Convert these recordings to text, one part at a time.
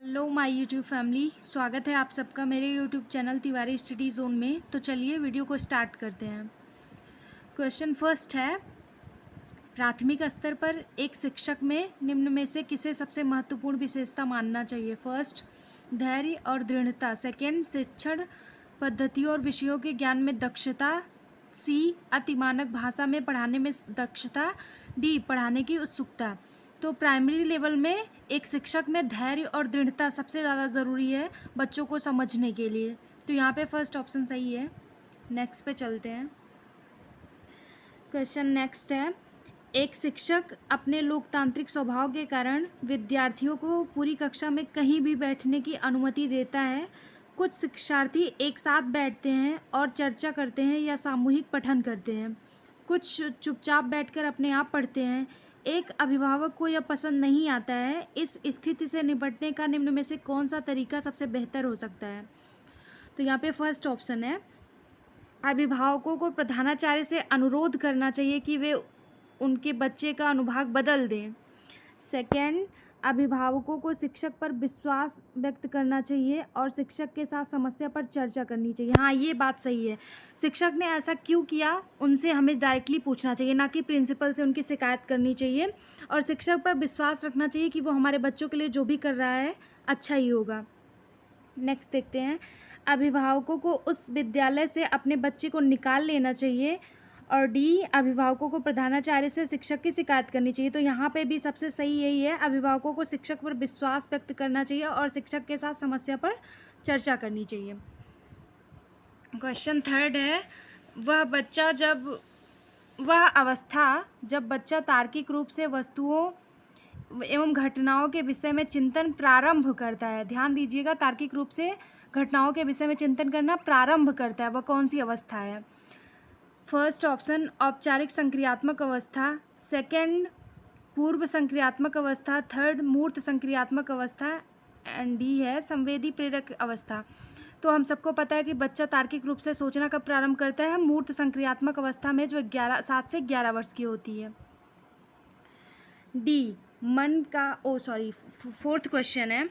Hello my YouTube family, स्वागत है आप सबका मेरे YouTube channel Tiwari study zone में। तो चलिए वीडियो को स्टार्ट करते हैं। क्वेश्चन फर्स्ट है, प्राथमिक स्तर पर एक शिक्षक में निम्न में से किसे सबसे महत्वपूर्ण विशेषता मानना चाहिए? फर्स्ट, धैर्य और दृढ़ता। सेकेंड, शिक्षण पद्धतियों और विषयों के ज्ञान में दक्षता। सी, अतिमानक भाषा में पढ़ाने में दक्षता। डी, पढ़ाने की उत्सुकता। तो प्राइमरी लेवल में एक शिक्षक में धैर्य और दृढ़ता सबसे ज़्यादा ज़रूरी है बच्चों को समझने के लिए। तो यहाँ पे फर्स्ट ऑप्शन सही है। नेक्स्ट पे चलते हैं। क्वेश्चन नेक्स्ट है, एक शिक्षक अपने लोकतांत्रिक स्वभाव के कारण विद्यार्थियों को पूरी कक्षा में कहीं भी बैठने की अनुमति देता है। कुछ शिक्षार्थी एक साथ बैठते हैं और चर्चा करते हैं या सामूहिक पठन करते हैं। कुछ चुपचाप बैठकर अपने आप पढ़ते हैं। एक अभिभावक को यह पसंद नहीं आता है। इस स्थिति से निपटने का निम्न में से कौन सा तरीका सबसे बेहतर हो सकता है? तो यहाँ पे फर्स्ट ऑप्शन है, अभिभावकों को प्रधानाचार्य से अनुरोध करना चाहिए कि वे उनके बच्चे का अनुभाग बदल दें। सेकेंड, अभिभावकों को शिक्षक पर विश्वास व्यक्त करना चाहिए और शिक्षक के साथ समस्या पर चर्चा करनी चाहिए। हाँ, ये बात सही है। शिक्षक ने ऐसा क्यों किया उनसे हमें डायरेक्टली पूछना चाहिए, ना कि प्रिंसिपल से उनकी शिकायत करनी चाहिए। और शिक्षक पर विश्वास रखना चाहिए कि वो हमारे बच्चों के लिए जो भी कर रहा है अच्छा ही होगा। नेक्स्ट देखते हैं, अभिभावकों को उस विद्यालय से अपने बच्चे को निकाल लेना चाहिए। और डी, अभिभावकों को प्रधानाचार्य से शिक्षक की शिकायत करनी चाहिए। तो यहाँ पे भी सबसे सही यही है, अभिभावकों को शिक्षक पर विश्वास व्यक्त करना चाहिए और शिक्षक के साथ समस्या पर चर्चा करनी चाहिए। क्वेश्चन थर्ड है, वह अवस्था जब बच्चा तार्किक रूप से वस्तुओं एवं घटनाओं के विषय में चिंतन प्रारंभ करता है। ध्यान दीजिएगा, तार्किक रूप से घटनाओं के विषय में चिंतन करना प्रारंभ करता है, वह कौन सी अवस्था है? फर्स्ट ऑप्शन, औपचारिक संक्रियात्मक अवस्था। सेकंड, पूर्व संक्रियात्मक अवस्था। थर्ड, मूर्त संक्रियात्मक अवस्था। एंड डी है संवेदी प्रेरक अवस्था। तो हम सबको पता है कि बच्चा तार्किक रूप से सोचना कब प्रारंभ करता है? मूर्त संक्रियात्मक अवस्था में, जो 7 से 11 वर्ष की होती है। डी, फोर्थ क्वेश्चन है,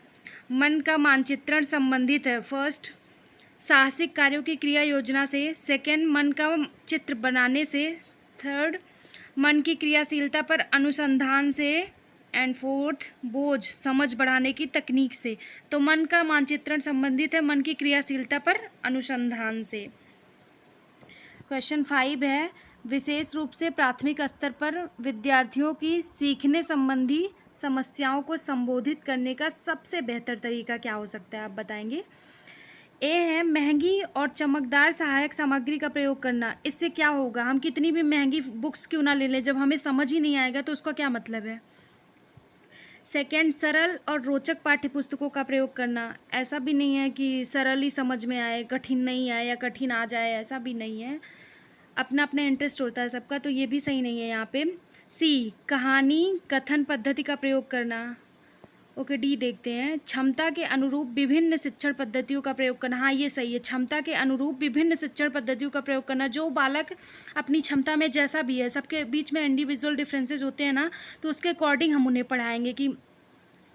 मन का मानचित्रण संबंधित है। फर्स्ट, साहसिक कार्यों की क्रिया योजना से। सेकंड, मन का चित्र बनाने से। थर्ड, मन की क्रियाशीलता पर अनुसंधान से। एंड फोर्थ, बोझ समझ बढ़ाने की तकनीक से। तो मन का मानचित्रण संबंधित है मन की क्रियाशीलता पर अनुसंधान से। क्वेश्चन 5 है, विशेष रूप से प्राथमिक स्तर पर विद्यार्थियों की सीखने संबंधी समस्याओं को संबोधित करने का सबसे बेहतर तरीका क्या हो सकता है, आप बताएंगे? ए है, महंगी और चमकदार सहायक सामग्री का प्रयोग करना। इससे क्या होगा? हम कितनी भी महंगी बुक्स क्यों ना ले लें, जब हमें समझ ही नहीं आएगा तो उसका क्या मतलब है? सेकेंड, सरल और रोचक पाठ्यपुस्तकों का प्रयोग करना। ऐसा भी नहीं है कि सरल ही समझ में आए, कठिन नहीं आए या कठिन आ जाए, ऐसा भी नहीं है। अपना अपना इंटरेस्ट होता है सबका, तो ये भी सही नहीं है यहाँ पे। सी, कहानी कथन पद्धति का प्रयोग करना। ओके, डी देखते हैं, क्षमता के अनुरूप विभिन्न शिक्षण पद्धतियों का प्रयोग करना। हाँ, ये सही है, क्षमता के अनुरूप विभिन्न शिक्षण पद्धतियों का प्रयोग करना। जो बालक अपनी क्षमता में जैसा भी है, सबके बीच में इंडिविजुअल डिफरेंसेस होते हैं ना, तो उसके अकॉर्डिंग हम उन्हें पढ़ाएंगे कि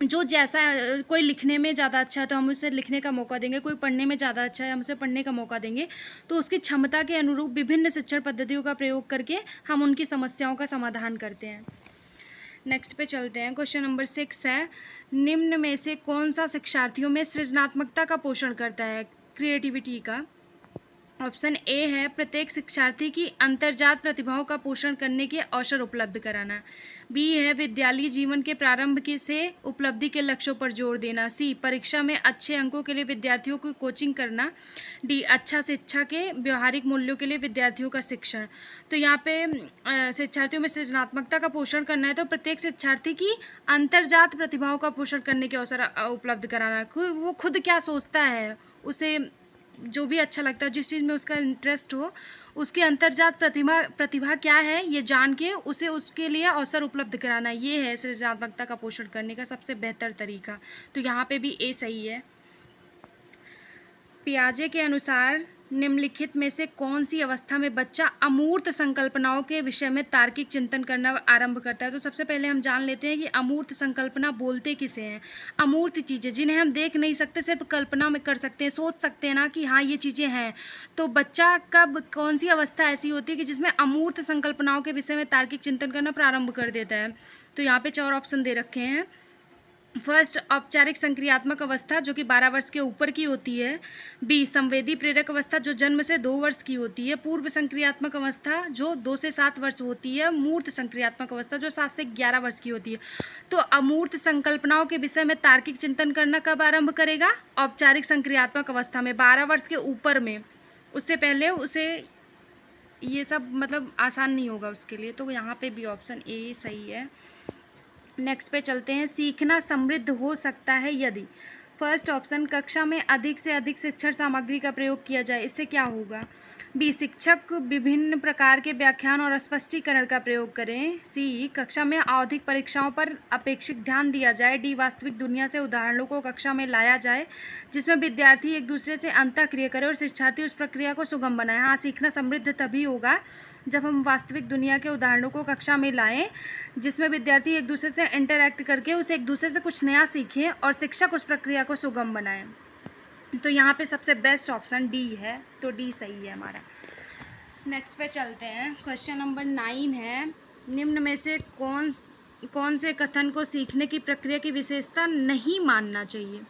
जो जैसा, कोई लिखने में ज़्यादा अच्छा है तो हम उसे लिखने का मौका देंगे, कोई पढ़ने में ज़्यादा अच्छा है हम उसे पढ़ने का मौका देंगे। तो उसकी क्षमता के अनुरूप विभिन्न शिक्षण पद्धतियों का प्रयोग करके हम उनकी समस्याओं का समाधान करते हैं। नेक्स्ट पे चलते हैं। क्वेश्चन नंबर 6 है, निम्न में से कौन सा शिक्षार्थियों में सृजनात्मकता का पोषण करता है, क्रिएटिविटी का? ऑप्शन ए है, प्रत्येक शिक्षार्थी की अंतर्जात प्रतिभाओं का पोषण करने के अवसर उपलब्ध कराना। बी है, विद्यालयी जीवन के प्रारंभ से उपलब्धि के लक्ष्यों पर जोर देना। सी, परीक्षा में अच्छे अंकों के लिए विद्यार्थियों को कोचिंग करना। डी, अच्छा शिक्षा के व्यवहारिक मूल्यों के लिए विद्यार्थियों का शिक्षण। तो यहाँ पे शिक्षार्थियों में सृजनात्मकता का पोषण करना है तो प्रत्येक शिक्षार्थी की अंतर्जात प्रतिभाओं का पोषण करने के अवसर उपलब्ध कराना। वो खुद क्या सोचता है, उसे जो भी अच्छा लगता है, जिस चीज़ में उसका इंटरेस्ट हो, उसकी अंतर्जात प्रतिभा क्या है ये जान के उसे उसके लिए अवसर उपलब्ध कराना, ये है सृजनात्मकता का पोषण करने का सबसे बेहतर तरीका। तो यहाँ पे भी ए सही है। पियाजे के अनुसार निम्नलिखित में से कौन सी अवस्था में बच्चा अमूर्त संकल्पनाओं के विषय में तार्किक चिंतन करना आरंभ करता है? तो सबसे पहले हम जान लेते हैं कि अमूर्त संकल्पना बोलते किसे हैं। अमूर्त चीज़ें जिन्हें हम देख नहीं सकते, सिर्फ कल्पना में कर सकते हैं, सोच सकते हैं ना कि हाँ ये चीज़ें हैं। तो बच्चा कब, कौन सी अवस्था ऐसी होती है कि जिसमें अमूर्त संकल्पनाओं के विषय में तार्किक चिंतन करना प्रारंभ कर देता है? तो यहाँ पे 4 ऑप्शन दे रखे हैं। फर्स्ट, औपचारिक संक्रियात्मक अवस्था जो कि 12 वर्ष के ऊपर की होती है। बी, संवेदी प्रेरक अवस्था जो जन्म से 2 वर्ष की होती है। पूर्व संक्रियात्मक अवस्था जो 2 से 7 वर्ष होती है। मूर्त संक्रियात्मक अवस्था जो 7 से 11 वर्ष की होती है। तो अमूर्त संकल्पनाओं के विषय में तार्किक चिंतन करना कब आरंभ करेगा? औपचारिक संक्रियात्मक अवस्था में, 12 वर्ष के ऊपर में। उससे पहले उसे ये सब मतलब आसान नहीं होगा उसके लिए। तो यहाँ पे भी ऑप्शन ए सही है। नेक्स्ट पे चलते हैं। सीखना समृद्ध हो सकता है यदि। फर्स्ट ऑप्शन, कक्षा में अधिक से अधिक शिक्षण सामग्री का प्रयोग किया जाए। इससे क्या होगा? बी, शिक्षक विभिन्न प्रकार के व्याख्यान और स्पष्टीकरण का प्रयोग करें। सी, कक्षा में आवधिक परीक्षाओं पर अपेक्षित ध्यान दिया जाए। डी, वास्तविक दुनिया से उदाहरणों को कक्षा में लाया जाए जिसमें विद्यार्थी एक दूसरे से अंतःक्रिया करें और शिक्षार्थी उस प्रक्रिया को सुगम बनाए। हाँ, सीखना समृद्ध तभी होगा जब हम वास्तविक दुनिया के उदाहरणों को कक्षा में लाएं जिसमें विद्यार्थी एक दूसरे से इंटरैक्ट करके उसे एक दूसरे से कुछ नया सीखें और शिक्षक उस प्रक्रिया को सुगम बनाएं। तो यहाँ पे सबसे बेस्ट ऑप्शन डी है, तो डी सही है हमारा। नेक्स्ट पे चलते हैं। क्वेश्चन नंबर 9 है, निम्न में से कौन से कथन को सीखने की प्रक्रिया की विशेषता नहीं मानना चाहिए?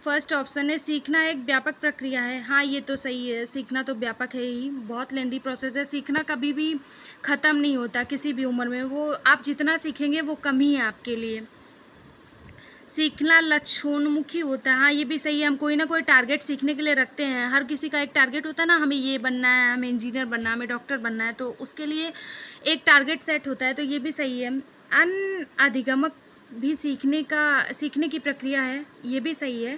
फर्स्ट ऑप्शन है, सीखना एक व्यापक प्रक्रिया है। हाँ, ये तो सही है, सीखना तो व्यापक है ही, बहुत लेंदी प्रोसेस है। सीखना कभी भी ख़त्म नहीं होता किसी भी उम्र में, वो आप जितना सीखेंगे वो कम ही है आपके लिए। सीखना लक्ष्योन्मुखी होता है। हाँ, ये भी सही है, हम कोई ना कोई टारगेट सीखने के लिए रखते हैं। हर किसी का एक टारगेट होता है ना, हमें ये बनना है, हमें इंजीनियर बनना है, हमें डॉक्टर बनना है, तो उसके लिए एक टारगेट सेट होता है, तो ये भी सही है। अनधिगमक भी सीखने की प्रक्रिया है, ये भी सही है।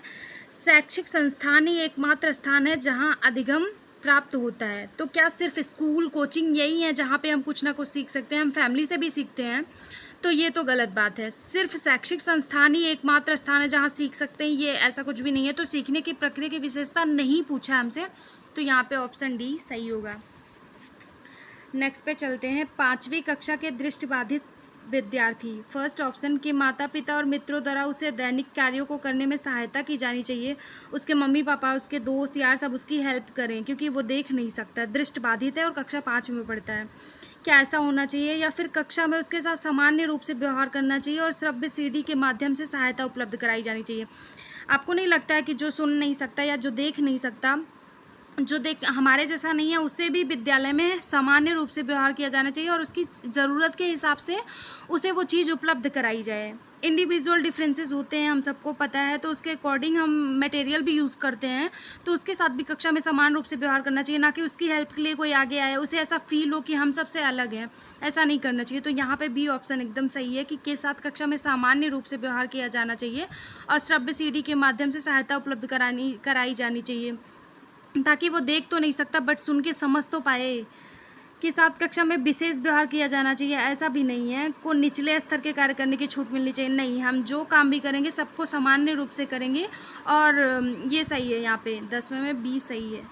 शैक्षिक संस्थान ही एकमात्र स्थान है जहाँ अधिगम प्राप्त होता है। तो क्या सिर्फ स्कूल, कोचिंग यही है जहाँ पे हम कुछ ना कुछ सीख सकते हैं? हम फैमिली से भी सीखते हैं, तो ये तो गलत बात है। सिर्फ शैक्षिक संस्थान ही एकमात्र स्थान है जहाँ सीख सकते हैं, ये ऐसा कुछ भी नहीं है। तो सीखने की प्रक्रिया की विशेषता नहीं पूछा हमसे, तो यहाँ पे ऑप्शन डी सही होगा। नेक्स्ट पे चलते हैं। 5वीं कक्षा के दृष्टिबाधित विद्यार्थी। फर्स्ट ऑप्शन के माता पिता और मित्रों द्वारा उसे दैनिक कार्यों को करने में सहायता की जानी चाहिए। उसके मम्मी पापा, उसके दोस्त यार सब उसकी हेल्प करें क्योंकि वो देख नहीं सकता, दृष्टिबाधित है और कक्षा 5 में पढ़ता है। क्या ऐसा होना चाहिए? या फिर कक्षा में उसके साथ सामान्य रूप से व्यवहार करना चाहिए और श्रव्य सीडी के माध्यम से सहायता उपलब्ध कराई जानी चाहिए। आपको नहीं लगता है कि जो सुन नहीं सकता या जो देख नहीं सकता, जो हमारे जैसा नहीं है, उससे भी विद्यालय में सामान्य रूप से व्यवहार किया जाना चाहिए और उसकी ज़रूरत के हिसाब से उसे वो चीज़ उपलब्ध कराई जाए। इंडिविजुअल डिफरेंसेस होते हैं, हम सबको पता है, तो उसके अकॉर्डिंग हम मटेरियल भी यूज़ करते हैं, तो उसके साथ भी कक्षा में समान रूप से व्यवहार करना चाहिए, ना कि उसकी हेल्प के लिए कोई आगे आए, उसे ऐसा फील हो कि हम सबसे अलग हैं। ऐसा नहीं करना चाहिए। तो यहाँ पे बी ऑप्शन एकदम सही है कि के साथ कक्षा में सामान्य रूप से व्यवहार किया जाना चाहिए और श्रव्य सीडी के माध्यम से सहायता उपलब्ध कराई जानी चाहिए, ताकि वो देख तो नहीं सकता बट सुन के समझ तो पाए। के साथ कक्षा में विशेष व्यवहार किया जाना चाहिए, ऐसा भी नहीं है को निचले स्तर के कार्य करने की छूट मिलनी चाहिए। नहीं, हम जो काम भी करेंगे सबको सामान्य रूप से करेंगे और ये सही है। यहाँ पे 10वें में बी सही है।